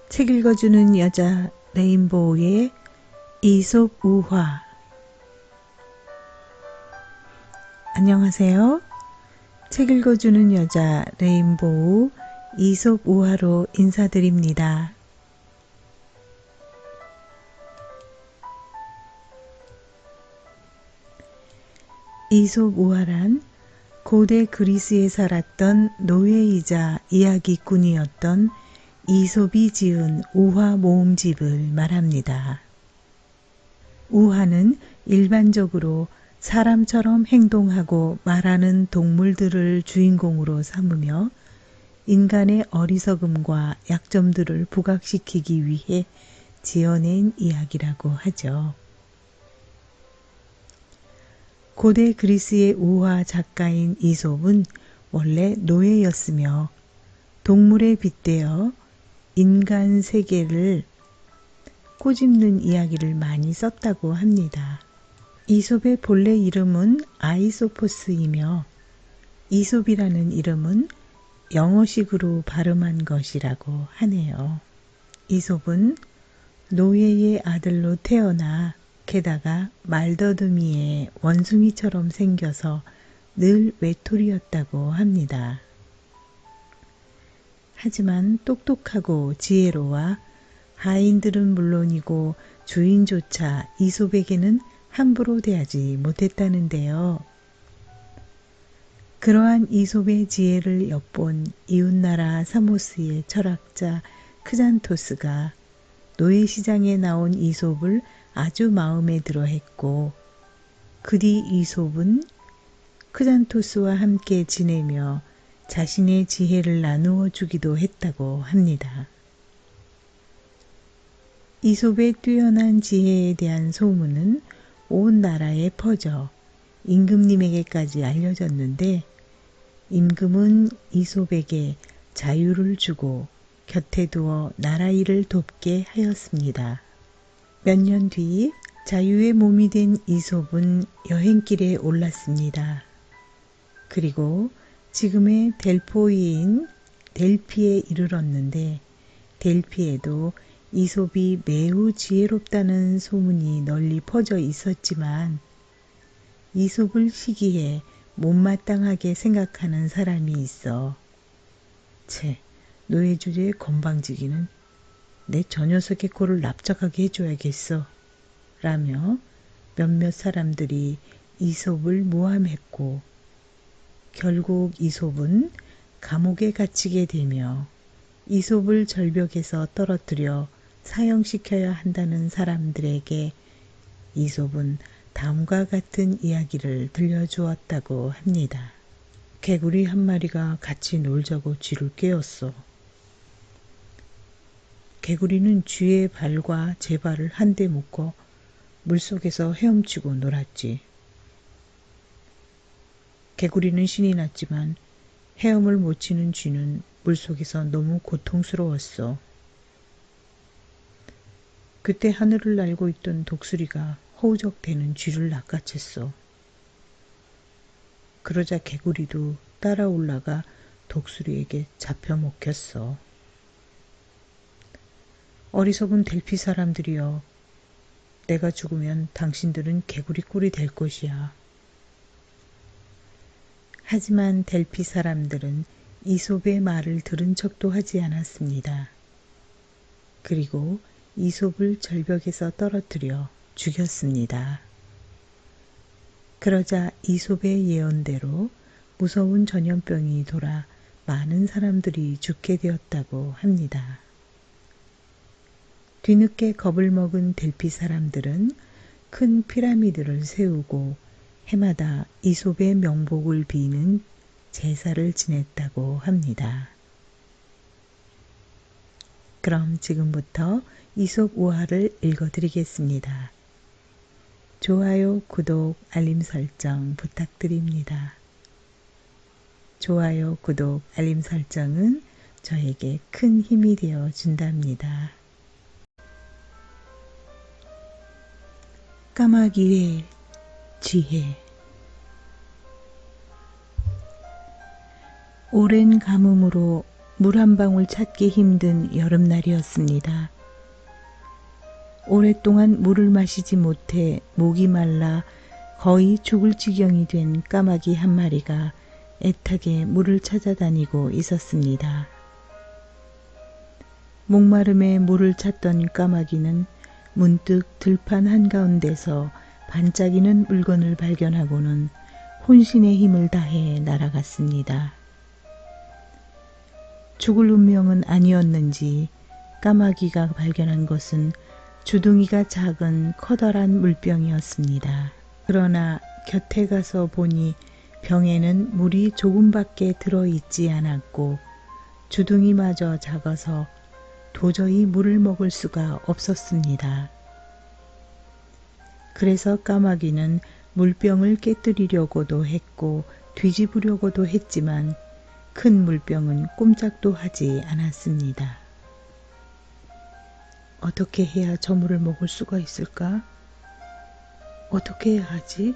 책 읽어주는 여자 레인보우의 이솝 우화. 안녕하세요. 책 읽어주는 여자 레인보우 이솝 우화로 인사드립니다. 이솝 우화란 고대 그리스에 살았던 노예이자 이야기꾼이었던 이솝이 지은 우화 모음집을 말합니다. 우화는 일반적으로 사람처럼 행동하고 말하는 동물들을 주인공으로 삼으며 인간의 어리석음과 약점들을 부각시키기 위해 지어낸 이야기라고 하죠. 고대 그리스의 우화 작가인 이솝은 원래 노예였으며 동물에 빗대어 인간 세계를 꼬집는 이야기를 많이 썼다고 합니다. 이솝의 본래 이름은 아이소포스이며 이솝이라는 이름은 영어식으로 발음한 것이라고 하네요. 이솝은 노예의 아들로 태어나 게다가 말더듬이의 원숭이처럼 생겨서 늘 외톨이였다고 합니다. 하지만 똑똑하고 지혜로워 하인들은 물론이고 주인조차 이솝에게는 함부로 대하지 못했다는데요. 그러한 이솝의 지혜를 엿본 이웃나라 사모스의 철학자 크잔토스가 노예시장에 나온 이솝을 아주 마음에 들어 했고, 그 뒤 이솝은 크잔토스와 함께 지내며 자신의 지혜를 나누어 주기도 했다고 합니다. 이솝의 뛰어난 지혜에 대한 소문은 온 나라에 퍼져 임금님에게까지 알려졌는데, 임금은 이솝에게 자유를 주고 곁에 두어 나라 일을 돕게 하였습니다. 몇 년 뒤 자유의 몸이 된 이솝은 여행길에 올랐습니다. 그리고 지금의 델포이인 델피에 이르렀는데, 델피에도 이솝이 매우 지혜롭다는 소문이 널리 퍼져 있었지만 이솝을 시기해 못마땅하게 생각하는 사람이 있어 노예 주제에 건방지기는 내 저 녀석의 꼴을 납작하게 해줘야겠어 라며 몇몇 사람들이 이솝을 모함했고, 결국 이솝은 감옥에 갇히게 되며 이솝을 절벽에서 떨어뜨려 사형시켜야 한다는 사람들에게 이솝은 다음과 같은 이야기를 들려주었다고 합니다. 개구리 한 마리가 같이 놀자고 쥐를 깨웠어. 개구리는 쥐의 발과 제 발을 한데 묶어 물속에서 헤엄치고 놀았지. 개구리는 신이 났지만 헤엄을 못 치는 쥐는 물속에서 너무 고통스러웠어. 그때 하늘을 날고 있던 독수리가 허우적대는 쥐를 낚아챘어. 그러자 개구리도 따라 올라가 독수리에게 잡혀 먹혔어. 어리석은 델피 사람들이여, 내가 죽으면 당신들은 개구리 꼴이 될 것이야. 하지만 델피 사람들은 이솝의 말을 들은 척도 하지 않았습니다. 그리고 이솝을 절벽에서 떨어뜨려 죽였습니다. 그러자 이솝의 예언대로 무서운 전염병이 돌아 많은 사람들이 죽게 되었다고 합니다. 뒤늦게 겁을 먹은 델피 사람들은 큰 피라미드를 세우고 해마다 이솝의 명복을 비는 제사를 지냈다고 합니다. 그럼 지금부터 이솝 우화를 읽어드리겠습니다. 좋아요, 구독, 알림 설정 부탁드립니다. 좋아요, 구독, 알림 설정은 저에게 큰 힘이 되어 준답니다. 까마귀의 지혜. 오랜 가뭄으로 물 한 방울 찾기 힘든 여름날이었습니다. 오랫동안 물을 마시지 못해 목이 말라 거의 죽을 지경이 된 까마귀 한 마리가 애타게 물을 찾아다니고 있었습니다. 목마름에 물을 찾던 까마귀는 문득 들판 한가운데서 반짝이는 물건을 발견하고는 혼신의 힘을 다해 날아갔습니다. 죽을 운명은 아니었는지 까마귀가 발견한 것은 주둥이가 작은 커다란 물병이었습니다. 그러나 곁에 가서 보니 병에는 물이 조금밖에 들어있지 않았고 주둥이마저 작아서 도저히 물을 먹을 수가 없었습니다. 그래서 까마귀는 물병을 깨뜨리려고도 했고 뒤집으려고도 했지만 큰 물병은 꼼짝도 하지 않았습니다. 어떻게 해야 저 물을 먹을 수가 있을까? 어떻게 해야 하지?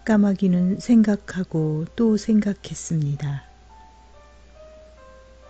까마귀는 생각하고 또 생각했습니다.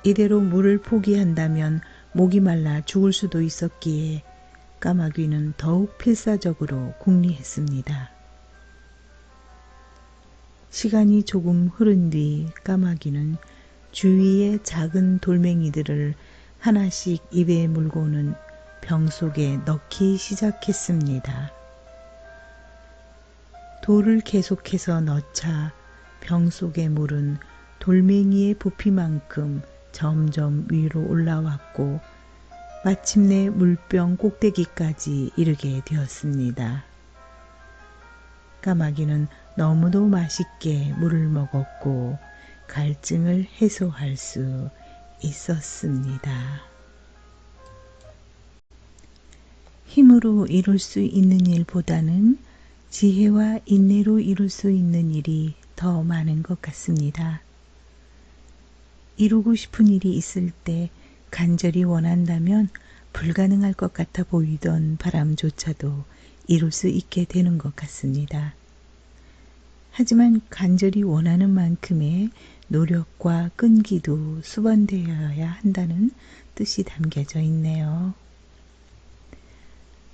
이대로 물을 포기한다면 목이 말라 죽을 수도 있었기에 까마귀는 더욱 필사적으로 궁리했습니다. 시간이 조금 흐른 뒤 까마귀는 주위의 작은 돌멩이들을 하나씩 입에 물고는 병 속에 넣기 시작했습니다. 돌을 계속해서 넣자 병 속의 물은 돌멩이의 부피만큼 점점 위로 올라왔고 마침내 물병 꼭대기까지 이르게 되었습니다. 까마귀는 너무도 맛있게 물을 먹었고 갈증을 해소할 수 있었습니다. 힘으로 이룰 수 있는 일보다는 지혜와 인내로 이룰 수 있는 일이 더 많은 것 같습니다. 이루고 싶은 일이 있을 때 간절히 원한다면 불가능할 것 같아 보이던 바람조차도 이룰 수 있게 되는 것 같습니다. 하지만 간절히 원하는 만큼의 노력과 끈기도 수반되어야 한다는 뜻이 담겨져 있네요.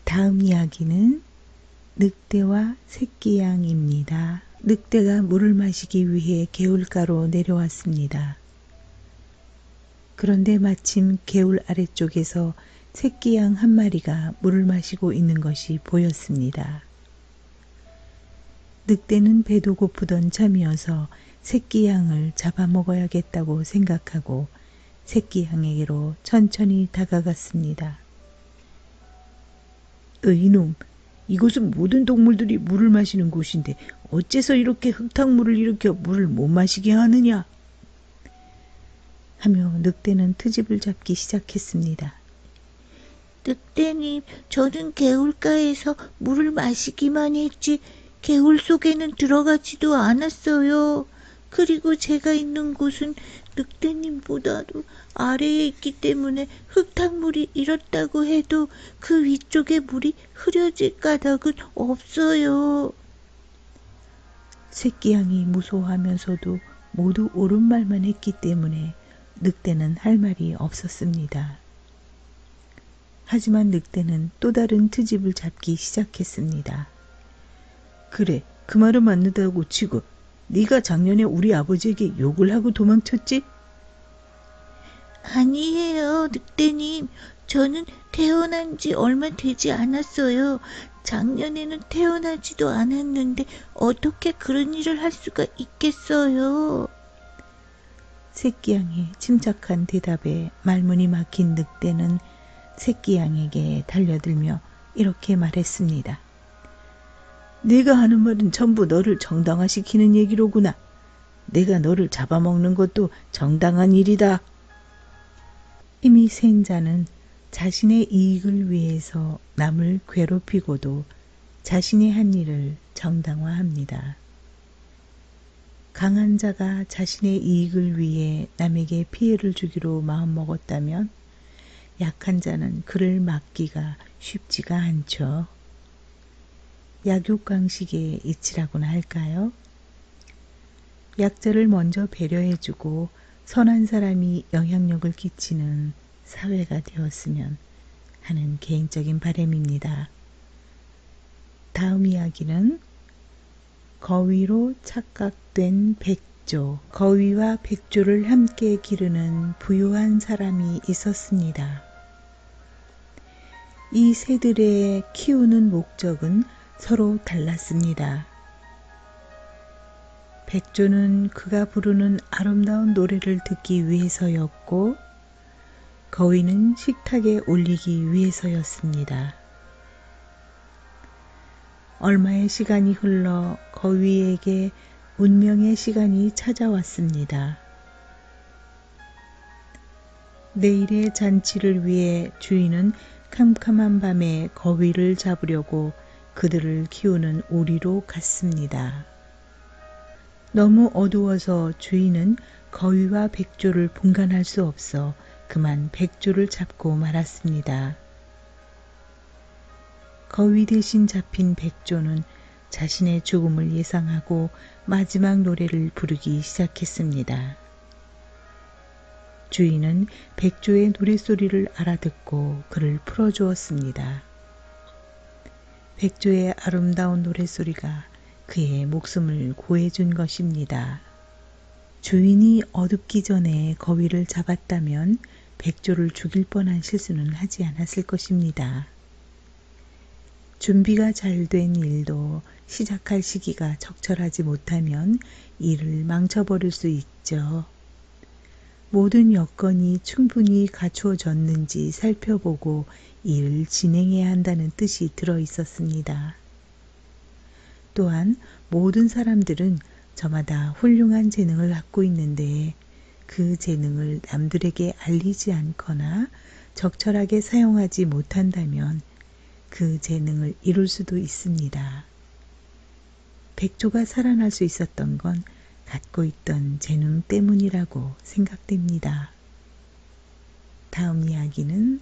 다음 이야기는 늑대와 새끼양입니다. 늑대가 물을 마시기 위해 개울가로 내려왔습니다. 그런데 마침 개울 아래쪽에서 새끼양 한 마리가 물을 마시고 있는 것이 보였습니다. 늑대는 배도 고프던 참이어서 새끼양을 잡아먹어야겠다고 생각하고 새끼양에게로 천천히 다가갔습니다. 이놈, 이곳은 모든 동물들이 물을 마시는 곳인데 어째서 이렇게 흙탕물을 일으켜 물을 못 마시게 하느냐? 하며 늑대는 트집을 잡기 시작했습니다. 늑대님, 저는 개울가에서 물을 마시기만 했지 개울 속에는 들어가지도 않았어요. 그리고 제가 있는 곳은 늑대님보다도 아래에 있기 때문에 흙탕물이 일었다고 해도 그 위쪽에 물이 흐려질 까닭은 없어요. 새끼양이 무서워하면서도 모두 옳은 말만 했기 때문에 늑대는 할 말이 없었습니다. 하지만 늑대는 또 다른 트집을 잡기 시작했습니다. 그래, 그 말은 맞는다고 치고 네가 작년에 우리 아버지에게 욕을 하고 도망쳤지? 아니에요, 늑대님. 저는 태어난 지 얼마 되지 않았어요. 작년에는 태어나지도 않았는데 어떻게 그런 일을 할 수가 있겠어요? 새끼양의 침착한 대답에 말문이 막힌 늑대는 새끼양에게 달려들며 이렇게 말했습니다. 네가 하는 말은 전부 너를 정당화시키는 얘기로구나. 내가 너를 잡아먹는 것도 정당한 일이다. 힘이 센 자는 자신의 이익을 위해서 남을 괴롭히고도 자신이 한 일을 정당화합니다. 강한 자가 자신의 이익을 위해 남에게 피해를 주기로 마음먹었다면 약한 자는 그를 막기가 쉽지가 않죠. 약육강식의 이치라고나 할까요? 약자를 먼저 배려해주고 선한 사람이 영향력을 끼치는 사회가 되었으면 하는 개인적인 바람입니다. 다음 이야기는 거위로 착각된 백조. 거위와 백조를 함께 기르는 부유한 사람이 있었습니다. 이 새들의 키우는 목적은 서로 달랐습니다. 백조는 그가 부르는 아름다운 노래를 듣기 위해서였고, 거위는 식탁에 올리기 위해서였습니다. 얼마의 시간이 흘러 거위에게 운명의 시간이 찾아왔습니다. 내일의 잔치를 위해 주인은 캄캄한 밤에 거위를 잡으려고 그들을 키우는 우리로 갔습니다. 너무 어두워서 주인은 거위와 백조를 분간할 수 없어 그만 백조를 잡고 말았습니다. 거위 대신 잡힌 백조는 자신의 죽음을 예상하고 마지막 노래를 부르기 시작했습니다. 주인은 백조의 노랫소리를 알아듣고 그를 풀어주었습니다. 백조의 아름다운 노랫소리가 그의 목숨을 구해준 것입니다. 주인이 어둡기 전에 거위를 잡았다면 백조를 죽일 뻔한 실수는 하지 않았을 것입니다. 준비가 잘 된 일도 시작할 시기가 적절하지 못하면 일을 망쳐버릴 수 있죠. 모든 여건이 충분히 갖추어졌는지 살펴보고 일을 진행해야 한다는 뜻이 들어 있었습니다. 또한 모든 사람들은 저마다 훌륭한 재능을 갖고 있는데 그 재능을 남들에게 알리지 않거나 적절하게 사용하지 못한다면 그 재능을 이룰 수도 있습니다. 백조가 살아날 수 있었던 건 갖고 있던 재능 때문이라고 생각됩니다. 다음 이야기는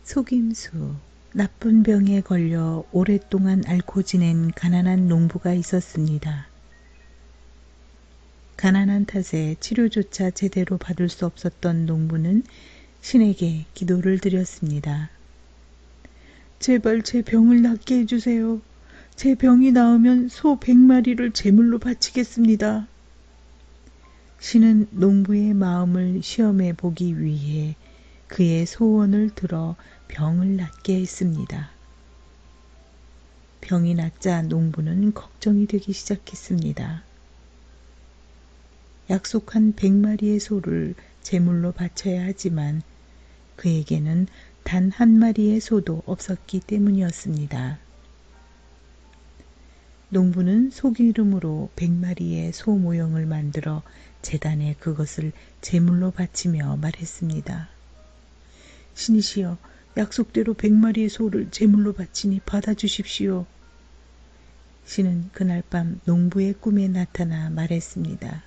속임수. 나쁜 병에 걸려 오랫동안 앓고 지낸 가난한 농부가 있었습니다. 가난한 탓에 치료조차 제대로 받을 수 없었던 농부는 신에게 기도를 드렸습니다. 제발 제 병을 낫게 해주세요. 제 병이 나으면 소 100마리를 제물로 바치겠습니다. 신은 농부의 마음을 시험해 보기 위해 그의 소원을 들어 병을 낫게 했습니다. 병이 낫자 농부는 걱정이 되기 시작했습니다. 약속한 100마리의 소를 제물로 바쳐야 하지만 그에게는 단 한 마리의 소도 없었기 때문이었습니다. 농부는 소기름으로 100마리의 소 모형을 만들어 제단에 그것을 제물로 바치며 말했습니다. 신이시여, 약속대로 100마리의 소를 제물로 바치니 받아주십시오. 신은 그날 밤 농부의 꿈에 나타나 말했습니다.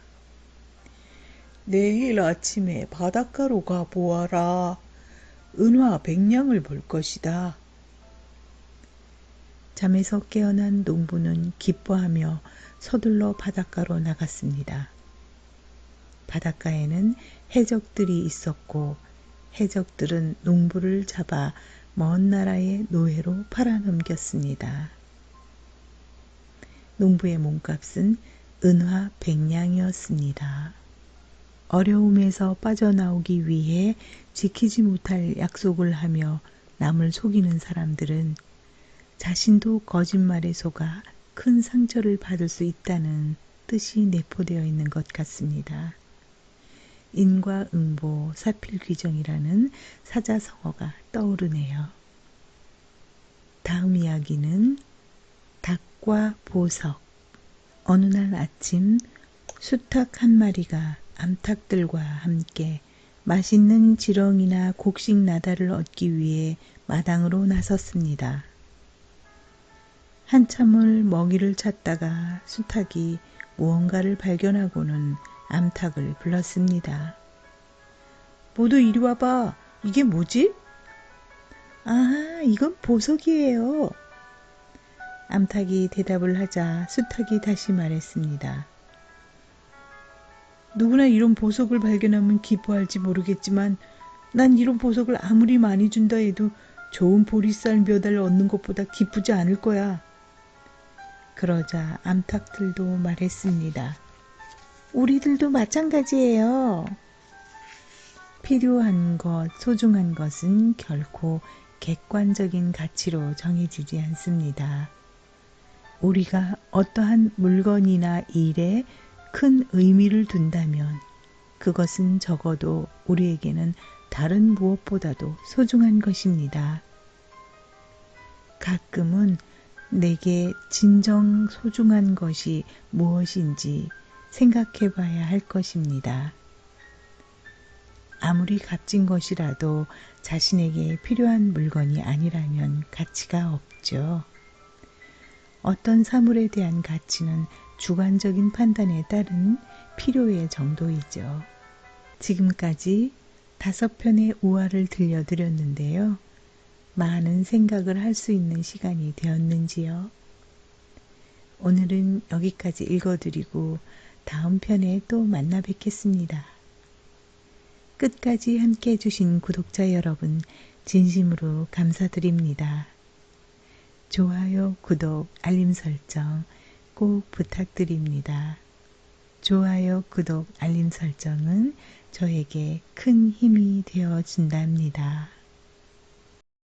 내일 아침에 바닷가로 가 보아라. 은화 100냥을 벌 것이다. 잠에서 깨어난 농부는 기뻐하며 서둘러 바닷가로 나갔습니다. 바닷가에는 해적들이 있었고 해적들은 농부를 잡아 먼 나라의 노예로 팔아넘겼습니다. 농부의 몸값은 은화 100냥이었습니다. 어려움에서 빠져나오기 위해 지키지 못할 약속을 하며 남을 속이는 사람들은 자신도 거짓말에 속아 큰 상처를 받을 수 있다는 뜻이 내포되어 있는 것 같습니다. 인과응보 사필귀정이라는 사자성어가 떠오르네요. 다음 이야기는 닭과 보석. 어느 날 아침 수탉 한 마리가 암탉들과 함께 맛있는 지렁이나 곡식 나달을 얻기 위해 마당으로 나섰습니다. 한참을 먹이를 찾다가 수탉이 무언가를 발견하고는 암탉을 불렀습니다. 모두 이리 와봐. 이게 뭐지? 아, 이건 보석이에요. 암탉이 대답을 하자 수탉이 다시 말했습니다. 누구나 이런 보석을 발견하면 기뻐할지 모르겠지만 난 이런 보석을 아무리 많이 준다 해도 좋은 보리쌀 몇 알 얻는 것보다 기쁘지 않을 거야. 그러자 암탉들도 말했습니다. 우리들도 마찬가지예요. 필요한 것, 소중한 것은 결코 객관적인 가치로 정해지지 않습니다. 우리가 어떠한 물건이나 일에 큰 의미를 둔다면 그것은 적어도 우리에게는 다른 무엇보다도 소중한 것입니다. 가끔은 내게 진정 소중한 것이 무엇인지 생각해 봐야 할 것입니다. 아무리 값진 것이라도 자신에게 필요한 물건이 아니라면 가치가 없죠. 어떤 사물에 대한 가치는 주관적인 판단에 따른 필요의 정도이죠. 지금까지 5편의 우화를 들려드렸는데요. 많은 생각을 할 수 있는 시간이 되었는지요? 오늘은 여기까지 읽어드리고 다음 편에 또 만나 뵙겠습니다. 끝까지 함께 해주신 구독자 여러분 진심으로 감사드립니다. 좋아요, 구독, 알림 설정 꼭 부탁드립니다. 좋아요, 구독, 알림 설정은 저에게 큰 힘이 되어 준답니다.